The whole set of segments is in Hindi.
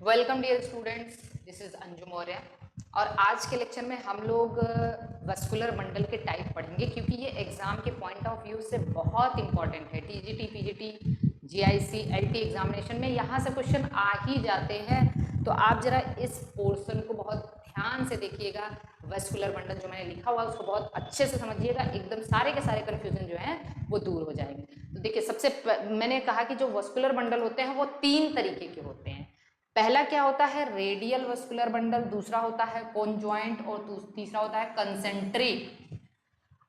Welcome dear students, this is Anju Maurya. और आज के लेक्चर में हम लोग वस्कुलर बंडल के टाइप पढ़ेंगे, क्योंकि ये एग्जाम के पॉइंट ऑफ व्यू से बहुत इंपॉर्टेंट है। TGT, PGT, GIC, LT examination में यहाँ से क्वेश्चन आ ही जाते हैं। तो आप जरा इस पोर्शन को बहुत ध्यान से देखिएगा। वस्कुलर बंडल जो मैंने लिखा हुआ है उसको बहुत अच्छे से समझिएगा, एकदम सारे के सारे कन्फ्यूजन जो है वो दूर हो जाएंगे। तो देखिए, मैंने कहा कि जो वस्कुलर बंडल होते हैं वो 3 तरीके के होते हैं। पहला क्या होता है? रेडियल वस्कुलर बंडल, दूसरा होता है कॉन्जॉइंट और तीसरा होता है कंसेंट्रिक।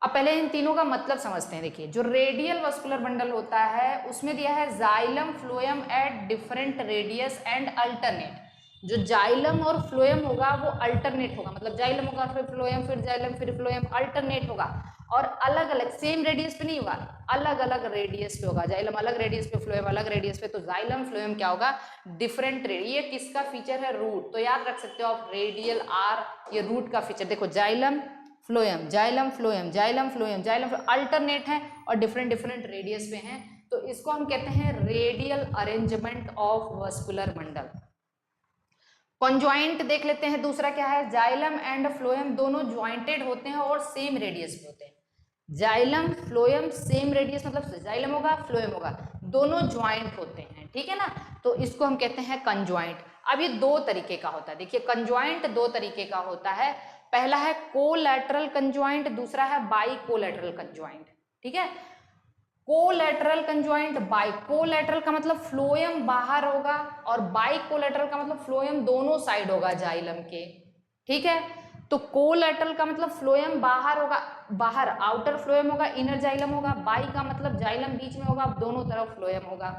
अब पहले इन तीनों का मतलब समझते हैं। देखिए, जो रेडियल वस्कुलर बंडल होता है उसमें दिया है xylem phloem at different radius and alternate. जो जाइलम और फ्लोएम होगा वो अल्टरनेट होगा, मतलब जाइलम होगा फिर फ्लोएम, फिर जाइलम, फिर फ्लोएम, अल्टरनेट होगा। और अलग अलग, सेम रेडियस पे नहीं होगा, अलग अलग रेडियस पे होगा। जाइलम अलग रेडियस पे, फ्लोएम अलग रेडियस पे। तो जाइलम फ्लोएम क्या होगा? Different radius. ये किसका फीचर है? रूट। तो याद रख सकते हो आप, रेडियल आर ये रूट का फीचर। देखो, xylem phloem, xylem phloem, xylem phloem, xylem alternate है और डिफरेंट डिफरेंट रेडियस पे हैं। तो इसको हम कहते हैं radial arrangement of vascular bundle. Conjoint देख लेते हैं, दूसरा क्या है? जाइलम एंड फ्लोएम दोनों ज्वाइंटेड होते हैं और सेम रेडियस पे होते हैं। जाइलम फ्लोएम सेम रेडियस, मतलब जाइलम होगा फ्लोएम होगा, दोनों ज्वाइंट होते हैं, ठीक है ना। तो इसको हम कहते हैं कंजॉइंट। अब ये 2 तरीके का होता है। देखिए, कंजॉइंट 2 तरीके का होता है। पहला है कोलैटरल कंजॉइंट, दूसरा है बाई कोलैटरल कंजॉइंट, ठीक है। कोलैटरल कंजॉइंट, बाई कोलैटरल का मतलब फ्लोएम बाहर होगा और बाई कोलैटरल का मतलब फ्लोएम दोनों साइड होगा जाइलम के, ठीक है। तो कोलैटरल का मतलब फ्लोएम बाहर होगा, बाहर आउटर फ्लोएम होगा, इनर जाइलम होगा। बाई का मतलब जाइलम बीच में होगा, दोनों तरफ फ्लोएम होगा।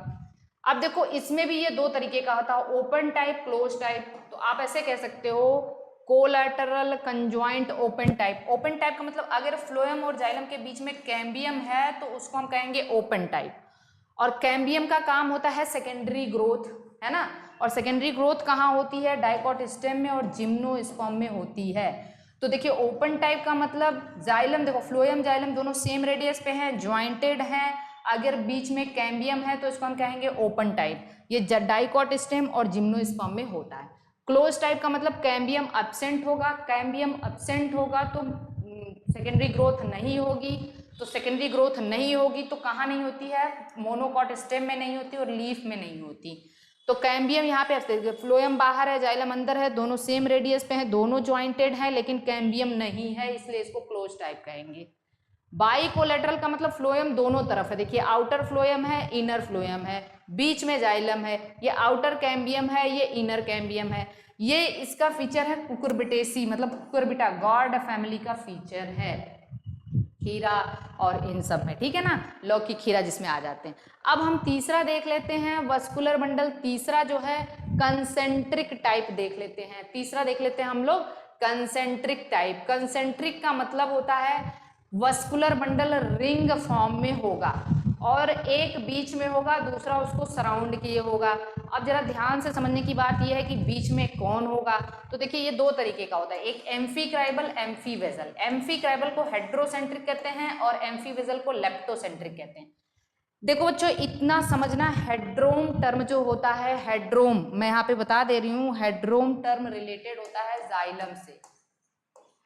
अब देखो, इसमें भी ये 2 तरीके का होता है, ओपन टाइप, क्लोज टाइप। तो आप ऐसे कह सकते हो, collateral conjoint open type. Open type का मतलब अगर फ्लोएम और जाइलम के बीच में कैम्बियम है तो उसको हम कहेंगे ओपन टाइप। और कैम्बियम का काम होता है सेकेंडरी ग्रोथ, है ना। और सेकेंडरी ग्रोथ कहाँ होती है? डाइकोट स्टेम में और जिम्नोस्पर्म में होती है। तो देखिए, ओपन टाइप का मतलब जाइलम, देखो फ्लोएम जाइलम दोनों सेम रेडियस पे हैं, ज्वाइंटेड हैं। अगर बीच में कैम्बियम है तो इसको हम कहेंगे ओपन टाइप। ये डाइकोट स्टेम और जिम्नोस्पर्म में होता है। क्लोज टाइप का मतलब कैम्बियम एब्सेंट होगा। कैम्बियम एब्सेंट होगा तो सेकेंडरी ग्रोथ नहीं होगी। तो सेकेंडरी ग्रोथ नहीं होगी तो कहाँ नहीं होती है? मोनोकॉट स्टेम में नहीं होती और लीफ में नहीं होती। तो कैम्बियम यहाँ पे, फ्लोएम बाहर है, जाइलम अंदर है, दोनों सेम रेडियस पे हैं, दोनों ज्वाइंटेड हैं, लेकिन कैम्बियम नहीं है, इसलिए इसको क्लोज टाइप कहेंगे। बाई कोलेटरल का मतलब फ्लोएम दोनों तरफ है। देखिए, आउटर फ्लोएम है, इनर फ्लोएम है, बीच में जाइलम है। ये आउटर कैम्बियम है, ये इनर कैम्बियम है। ये इसका फीचर है कुकुरबिटेसी, मतलब कुकुरबिटा गॉड फैमिली का फीचर है, खीरा और इन सब में, ठीक है ना, लौकी खीरा जिसमें आ जाते हैं। अब हम तीसरा देख लेते हैं वस्कुलर बंडल। तीसरा जो है कंसेंट्रिक टाइप देख लेते हैं। तीसरा देख लेते हैं हम लोग कंसेंट्रिक टाइप। कंसेंट्रिक का मतलब होता है वस्कुलर बंडल रिंग फॉर्म में होगा और एक बीच में होगा, दूसरा उसको सराउंड किए होगा। अब जरा ध्यान से समझने की बात यह है कि बीच में कौन होगा। तो देखिए, ये 2 तरीके का होता है, एक एम्फीक्राइबल, एम्फीवेजल। एम्फीक्राइबल को हेड्रोसेंट्रिक कहते हैं और एम्फीवेजल को लेप्टोसेंट्रिक कहते हैं। देखो बच्चों, इतना समझना, हेड्रोम टर्म जो होता है, हेड्रोम मैं यहाँ पे बता दे रही हूँ, हेड्रोम टर्म रिलेटेड होता है जाइलम से।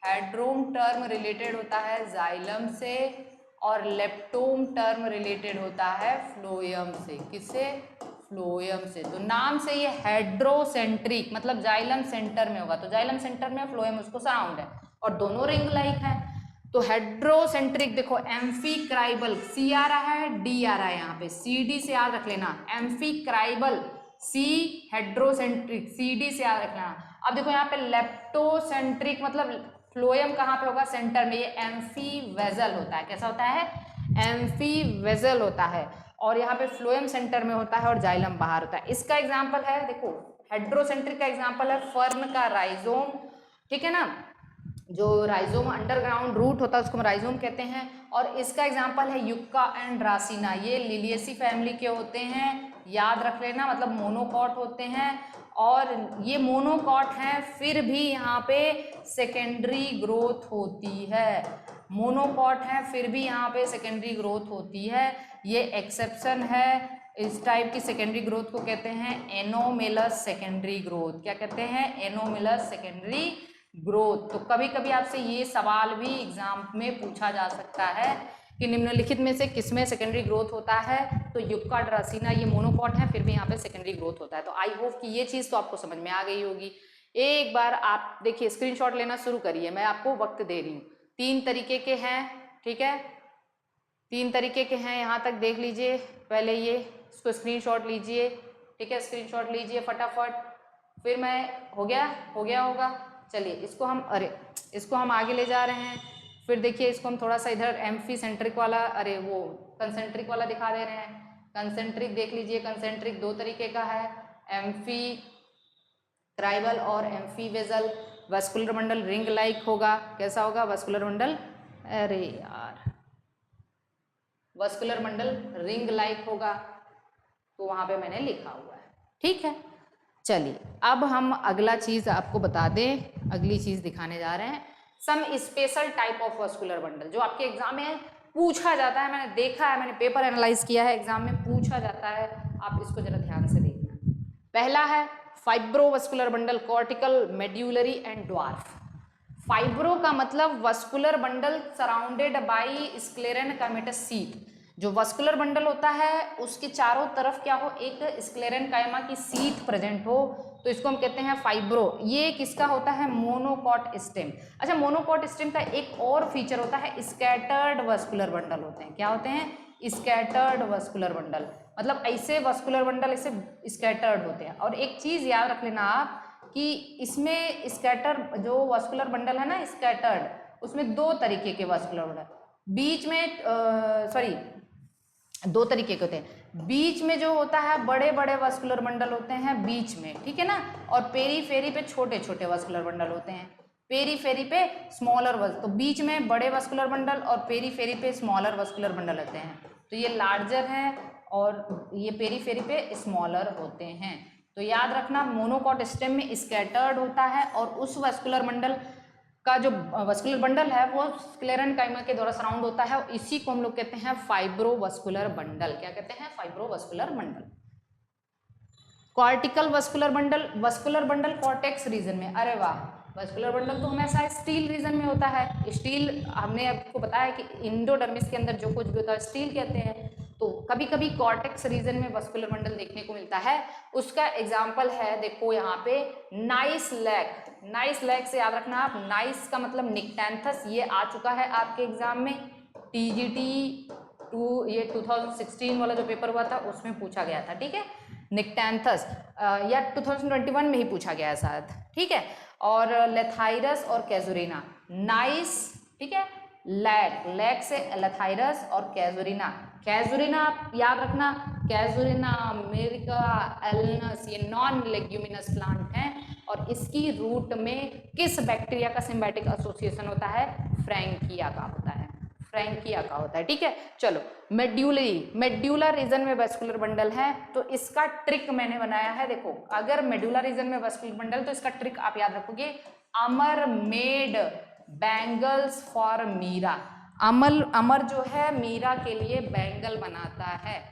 हेड्रोम टर्म रिलेटेड होता है जाइलम से और लेप्टोम टर्म रिलेटेड होता है फ्लोएम से। किससे? फ्लोएम से। तो नाम से ये हेड्रोसेंट्रिक, मतलब जाइलम सेंटर में होगा, तो जाइलम सेंटर में, फ्लोएम उसको सराउंड है और दोनों रिंग लाइक है। तो हेड्रोसेंट्रिक, देखो एम्फीक्राइबल, सी आ रहा है, डी आ रहा है, यहाँ पे सी डी से याद रख लेना। एम्फीक्राइबल सी, हेड्रोसेंट्रिक सी डी से याद रखना। अब देखो यहाँ पे लेप्टोसेंट्रिक मतलब फ्लोएम कहाँ पे होगा? सेंटर में। ये एम्फीवेजल होता है। कैसा होता है? एम्फीवेजल होता है। और यहाँ पे फ्लोएम सेंटर में होता है और जाइलम बाहर होता है। इसका एग्जांपल है, देखो हेड्रोसेंट्रिक का एग्जांपल है फर्न का राइजोम, ठीक है ना। जो राइजोम अंडरग्राउंड रूट होता है उसको हम राइजोम कहते हैं। और इसका एग्जांपल है युक्का एंड ड्रासिना, ये लिलिएसी फैमिली के होते हैं, याद रख लेना, मतलब मोनोकॉट होते हैं। और ये मोनोकॉट हैं, फिर भी यहाँ पे सेकेंडरी ग्रोथ होती है। मोनोकॉट है फिर भी यहाँ पे सेकेंडरी ग्रोथ होती है, ये एक्सेप्शन है इस टाइप की सेकेंडरी ग्रोथ को कहते हैं एनोमेलस सेकेंडरी ग्रोथ। क्या कहते हैं? Anomalous secondary growth. तो कभी कभी आपसे ये सवाल भी एग्जाम में पूछा जा सकता है कि निम्नलिखित में से किसमें सेकेंडरी ग्रोथ होता है? तो युक्का ड्रासीना ये मोनोकॉट है, फिर भी यहाँ पे सेकेंडरी ग्रोथ होता है। तो आई होप कि ये चीज़ तो आपको समझ में आ गई होगी। एक बार आप देखिए, स्क्रीनशॉट लेना शुरू करिए, मैं आपको वक्त दे रही हूँ। 3 तरीके के हैं, ठीक है, 3 तरीके के हैं, यहाँ तक देख लीजिए। पहले ये इसको स्क्रीनशॉट लीजिए, ठीक है, स्क्रीनशॉट लीजिए फटाफट। फिर मैं हो गया होगा। चलिए इसको हम आगे ले जा रहे हैं। फिर देखिए इसको हम थोड़ा सा इधर एम्फी सेंट्रिक वाला, वो कंसेंट्रिक वाला दिखा दे रहे हैं। कंसेंट्रिक देख लीजिए, कंसेंट्रिक 2 तरीके का है, एम्फी क्राइवल और amphi vessel. Vascular bundle ring like होगा। कैसा होगा वस्कुलर बंडल? अरे यार, वस्कुलर बंडल रिंग लाइक होगा, तो वहां पे मैंने लिखा हुआ है, ठीक है। चलिए अब हम अगला चीज आपको बता दें, अगली चीज दिखाने जा रहे हैं, some special type of vascular bundle, जो आपके एग्जाम में पूछा जाता है। मैंने देखा है, मैंने पेपर एनालाइज किया है, एग्जाम में पूछा जाता है। आप इसको जरा ध्यान से देखना। पहला है fibrovascular bundle, cortical, medullary and dwarf. Fibro का मतलब vascular bundle surrounded by sclerenchymatous sheath. जो वस्कुलर बंडल होता है उसके चारों तरफ क्या हो, एक स्क्लेरेनकाइमा की सीट प्रेजेंट हो, तो इसको हम कहते हैं फाइब्रो। ये किसका होता है? Monocot stem. अच्छा, मोनोकॉट स्टेम का एक और फीचर होता है, स्कैटर्ड वस्कुलर बंडल होते हैं। क्या होते हैं? स्कैटर्ड वस्कुलर बंडल, मतलब ऐसे वस्कुलर बंडल ऐसे स्कैटर्ड होते हैं। और एक चीज याद रख लेना आप कि इसमें स्कैटर जो वस्कुलर बंडल है ना, स्कैटर्ड, उसमें 2 तरीके के वस्कुलर बंडल, बीच में 2 तरीके के होते हैं। बीच में जो होता है बड़े बड़े वस्कुलर बंडल होते हैं बीच में, ठीक है ना, और पेरीफेरी पे छोटे छोटे वस्कुलर बंडल होते हैं। पेरीफेरी पे स्मॉलर तो बीच में बड़े वस्कुलर बंडल और पेरीफेरी पे स्मॉलर वस्कुलर बंडल होते हैं। तो ये लार्जर है और ये पेरीफेरी पे स्मॉलर होते हैं। तो याद रखना, मोनोकॉट स्टेम में स्कैटर्ड होता है और उस वस्कुलर बंडल का जो वस्कुलर बंडल है वो स्क्लेरेनकाइमा के द्वारा सराउंड होता है। इसी को हम लोग कहते हैं फाइब्रोवस्कुलर बंडल। क्या कहते हैं? Fibrovascular bundle. Cortical vascular bundle, vascular bundle cortex region में। अरे वाह, वस्कुलर बंडल तो हमेशा स्टील रीजन में होता है। स्टील, हमने आपको बताया कि इंडोडर्मिस के अंदर जो कुछ भी होता है स्टील कहते हैं। तो कभी कभी कॉर्टेक्स रीजन में वस्कुलर बंडल देखने को मिलता है। उसका एग्जाम्पल है, देखो यहाँ पे नाइस लैक। नाइस लैक से याद रखना आप, नाइस का मतलब निक्टेंथस, ये आ चुका है आपके एग्जाम में। टीजीटी 2 ये 2016 वाला जो पेपर हुआ था उसमें पूछा गया था, ठीक है। निक्टेंथस या 2021 में ही पूछा गया है शायद, ठीक है। और लेथाइरस और कैजुरिना, नाइस, ठीक है, लैक से लेथाइरस और कैजुरिना। कैजुरिना आप याद रखना, कैजुरिना अमेरिका एलनस, ये नॉन लेग्यूमिनस प्लांट है और इसकी रूट में किस बैक्टीरिया का सिम्बायोटिक एसोसिएशन होता है? फ्रैंकिया का होता है, फ्रैंकिया का होता है, ठीक है। चलो, मेड्यूलर रीजन में वस्कुलर बंडल है, तो इसका ट्रिक मैंने बनाया है। देखो, अगर मेडुलर रीजन में वस्कुलर बंडल, तो इसका ट्रिक आप याद रखोगे, अमर मेड बैंगल्स फॉर मीरा। अमर जो है मीरा के लिए बैंगल बनाता है।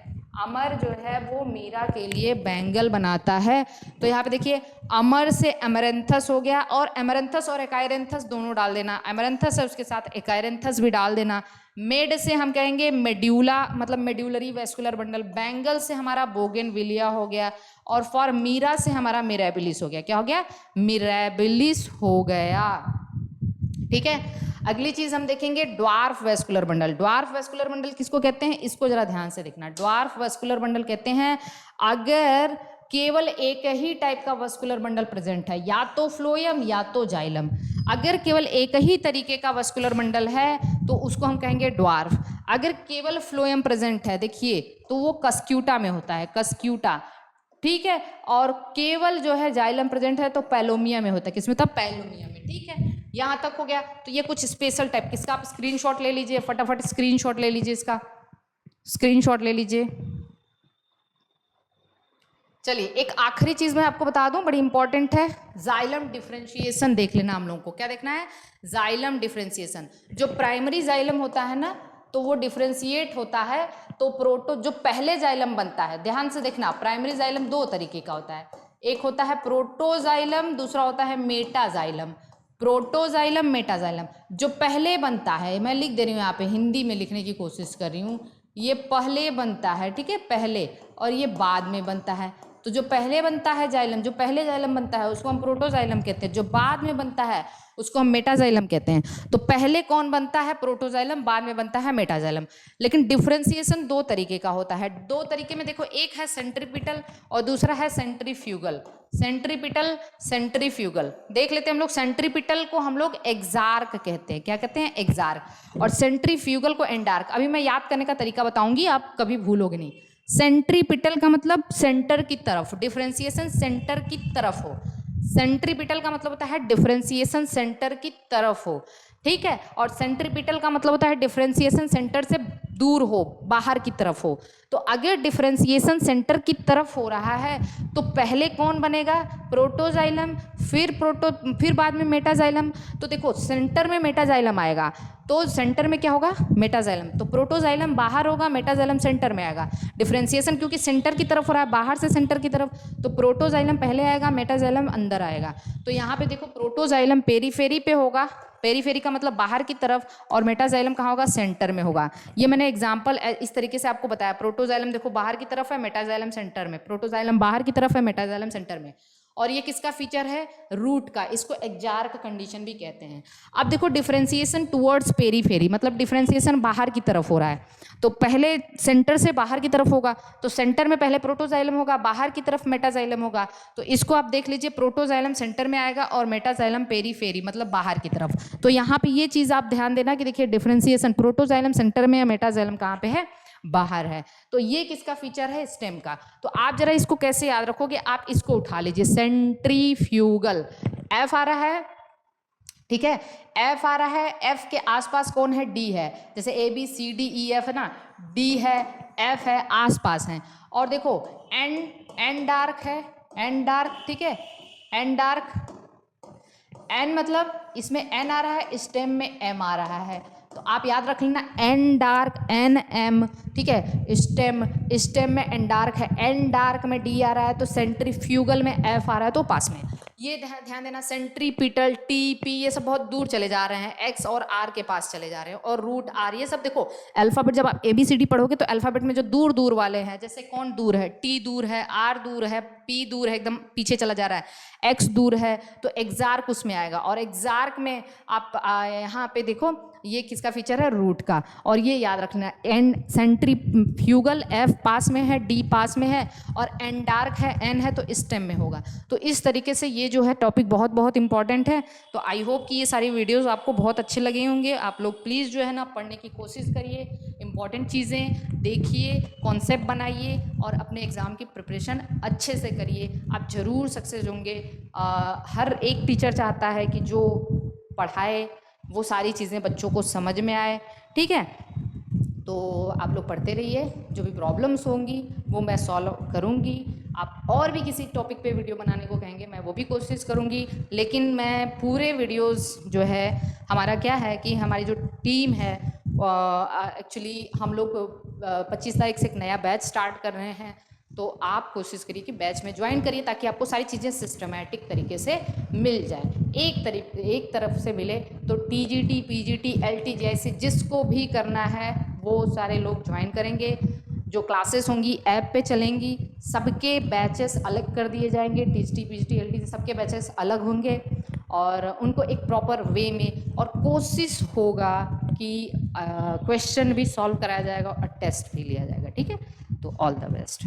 अमर जो है वो मीरा के लिए बैंगल बनाता है। तो यहाँ पे देखिए, अमर से एमरेंथस हो गया, और एमरेंथस और एकाइरेंथस दोनों डाल देना। एमरेंथस है उसके साथ एकाइरेंथस भी डाल देना। मेड से हम कहेंगे मेड्यूला, मतलब मेड्यूलरी वैस्कुलर बंडल। बैंगल से हमारा बोगेनविलिया हो गया, और फॉर मीरा से हमारा मिराबिलिस हो गया। क्या हो गया? मिराबिलिस हो गया, ठीक है। अगली चीज हम देखेंगे dwarf vascular bundle. Dwarf vascular bundle किसको कहते हैं? इसको जरा ध्यान से देखना। ड्वार्फ वेस्कुलर बंडल कहते हैं अगर केवल एक ही टाइप का वस्कुलर बंडल प्रेजेंट है, या तो फ्लोएम या तो जाइलम। अगर केवल एक ही तरीके का वस्कुलर बंडल है तो उसको हम कहेंगे ड्वार्फ। अगर केवल फ्लोएम प्रेजेंट है, देखिए, तो वो कस्क्यूटा में होता है, कस्क्यूटा, ठीक है। और केवल जो है जाइलम प्रेजेंट है तो पैलोमिया में होता है। किसमें था? पैलोमिया में, ठीक है। यहां तक हो गया। तो ये कुछ स्पेशल टाइप, किसका आप स्क्रीनशॉट ले लीजिए, फटाफट स्क्रीनशॉट ले लीजिए, इसका स्क्रीनशॉट ले लीजिए। चलिए, एक आखिरी चीज मैं आपको बता दूं, बड़ी इंपॉर्टेंट है, जाइलम डिफरेंशिएशन देख लेना हम लोगों को। क्या देखना है? Xylem differentiation. जो प्राइमरी जाइलम होता है ना, तो वो डिफ्रेंशिएट होता है। तो प्रोटो जो पहले जाइलम बनता है, ध्यान से देखना, प्राइमरी जाइलम दो तरीके का होता है, एक होता है प्रोटोजाइलम, दूसरा होता है मेटाजाइलम। प्रोटोजाइलम, मेटाजाइलम, जो पहले बनता है, मैं लिख दे रही हूँ यहाँ पे, हिंदी में लिखने की कोशिश कर रही हूँ, ये पहले बनता है, ठीक है, पहले, और ये बाद में बनता है। तो जो पहले बनता है जाइलम, जो पहले जाइलम बनता है उसको हम प्रोटोजाइलम कहते हैं, जो बाद में बनता है उसको हम मेटाजाइलम कहते हैं। तो पहले कौन बनता है? प्रोटोजाइलम, बाद में बनता है मेटाजाइलम। लेकिन डिफ्रेंसिएशन दो तरीके का होता है। दो तरीके में देखो, एक है सेंट्रीपिटल और दूसरा है सेंट्रीफ्यूगल। सेंट्रीपिटल, सेंट्रीफ्यूगल देख लेते हैं हम लोग। सेंट्रीपिटल को हम लोग एक्सार्क कहते हैं, क्या कहते हैं? एक्सार्क। और सेंट्रीफ्यूगल को एंडार्क। अभी मैं याद करने का तरीका बताऊंगी, आप कभी भूलोगे नहीं। सेंट्रीपिटल का मतलब सेंटर की तरफ, डिफरेंशिएशन सेंटर की तरफ हो। सेंट्रीपिटल का मतलब होता है डिफरेंशिएशन सेंटर की तरफ हो, ठीक है। और सेंट्रीपिटल का मतलब होता है डिफरेंशिएशन सेंटर से दूर हो, बाहर की तरफ हो। तो अगर डिफरेंशिएशन सेंटर की तरफ हो रहा है तो पहले कौन बनेगा? प्रोटोजाइलम, फिर बाद में मेटाजाइलम। तो देखो, सेंटर में मेटाजाइलम आएगा तो सेंटर में क्या होगा? मेटाजाइलम। तो प्रोटोजाइलम बाहर होगा, मेटाजाइलम सेंटर में आएगा। डिफरेंशिएशन क्योंकि सेंटर की तरफ हो रहा है, बाहर से सेंटर की तरफ, तो प्रोटोजाइलम पहले आएगा, मेटाजाइलम अंदर आएगा। तो यहाँ पे देखो, प्रोटोजाइलम पेरीफेरी पे होगा, पेरीफेरी का मतलब बाहर की तरफ, और मेटाजाइलम कहाँ होगा? सेंटर में होगा। ये मैंने एग्जांपल इस तरीके से आपको बताया। प्रोटोजाइलम देखो बाहर की तरफ है, मेटाजाइलम सेंटर में। प्रोटोजाइलम बाहर की तरफ है, मेटाजाइलम सेंटर में। और ये किसका फीचर है? रूट का। इसको एक्सार्क कंडीशन भी कहते हैं। अब देखो, डिफरेंशिएशन टुवर्ड्स पेरीफेरी, मतलब डिफरेंशिएशन बाहर की तरफ हो रहा है। तो पहले सेंटर से बाहर की तरफ होगा, तो सेंटर में पहले प्रोटोजाइलम होगा, बाहर की तरफ मेटाजाइलम होगा। तो इसको आप देख लीजिए, प्रोटोजाइलम सेंटर में आएगा और मेटाजाइलम पेरीफेरी, मतलब बाहर की तरफ। तो यहाँ पे ये चीज़ आप ध्यान देना कि देखिए, डिफरेंशिएशन प्रोटोजाइलम सेंटर में है, मेटाजाइलम कहाँ पे है? बाहर है। तो ये किसका फीचर है? स्टेम का। तो आप जरा इसको कैसे याद रखोगे? आप इसको उठा लीजिए, सेंट्रीफ्यूगल। एफ आ रहा है, ठीक है, एफ आ रहा है। एफ के आसपास कौन है? डी है। जैसे A B C D E F है ना, डी है, एफ है, आसपास है। और देखो, एन डार्क है, एन डार्क, ठीक है, एन डार्क। एन मतलब इसमें एन आ रहा है, स्टेम में एम आ रहा है। तो आप याद रख लेना, एन डार्क, एन एम, ठीक है। स्टेम में एन डार्क है, एन डार्क में डी आ रहा है, तो सेंट्रीफ्यूगल में एफ आ रहा है, तो पास में। ये ध्यान देना, सेंट्रीपिटल, टी पी ये सब बहुत दूर चले जा रहे हैं, एक्स और आर के पास चले जा रहे हैं, और रूट आर ये सब। देखो, अल्फाबेट जब आप ABCD पढ़ोगे तो अल्फाबेट में जो दूर दूर वाले हैं, जैसे कौन दूर है? टी दूर है, आर दूर है, पी दूर है, एकदम पीछे चला जा रहा है, एक्स दूर है, तो एक्सार्क उसमें आएगा। और एक्सार्क में आप यहाँ पे देखो, ये किसका फीचर है? रूट का। और ये याद रखना, एन सेंट्रीफ्यूगल, एफ पास में है, डी पास में है, और एन डार्क है, एन है, तो स्टेम में होगा। तो इस तरीके से ये जो है टॉपिक बहुत बहुत इंपॉर्टेंट है। तो आई होप कि ये सारी वीडियोस आपको बहुत अच्छे लगे होंगे। आप लोग प्लीज़ जो है ना, पढ़ने की कोशिश करिए, इंपॉर्टेंट चीज़ें देखिए, कॉन्सेप्ट बनाइए, और अपने एग्ज़ाम की प्रिपरेशन अच्छे से करिए। आप ज़रूर सक्सेस होंगे। हर एक टीचर चाहता है कि जो पढ़ाए वो सारी चीज़ें बच्चों को समझ में आए, ठीक है। तो आप लोग पढ़ते रहिए, जो भी प्रॉब्लम्स होंगी वो मैं सॉल्व करूँगी। आप और भी किसी टॉपिक पे वीडियो बनाने को कहेंगे, मैं वो भी कोशिश करूँगी। लेकिन मैं पूरे वीडियोस जो है, हमारा क्या है कि हमारी जो टीम है, एक्चुअली हम लोग 25 तारीख से एक नया बैच स्टार्ट कर रहे हैं। तो आप कोशिश करिए कि बैच में ज्वाइन करिए, ताकि आपको सारी चीज़ें सिस्टमेटिक तरीके से मिल जाए। एक तरफ से मिले तो TGT, PGT, LT जैसे जिसको भी करना है वो सारे लोग ज्वाइन करेंगे। जो क्लासेस होंगी ऐप पे चलेंगी, सबके बैचेस अलग कर दिए जाएंगे। TGT, PGT, LT सबके बैचेस अलग होंगे, और उनको एक प्रॉपर वे में, और कोशिश होगा कि क्वेश्चन भी सॉल्व कराया जाएगा और टेस्ट भी लिया जाएगा, ठीक है। तो ऑल द बेस्ट।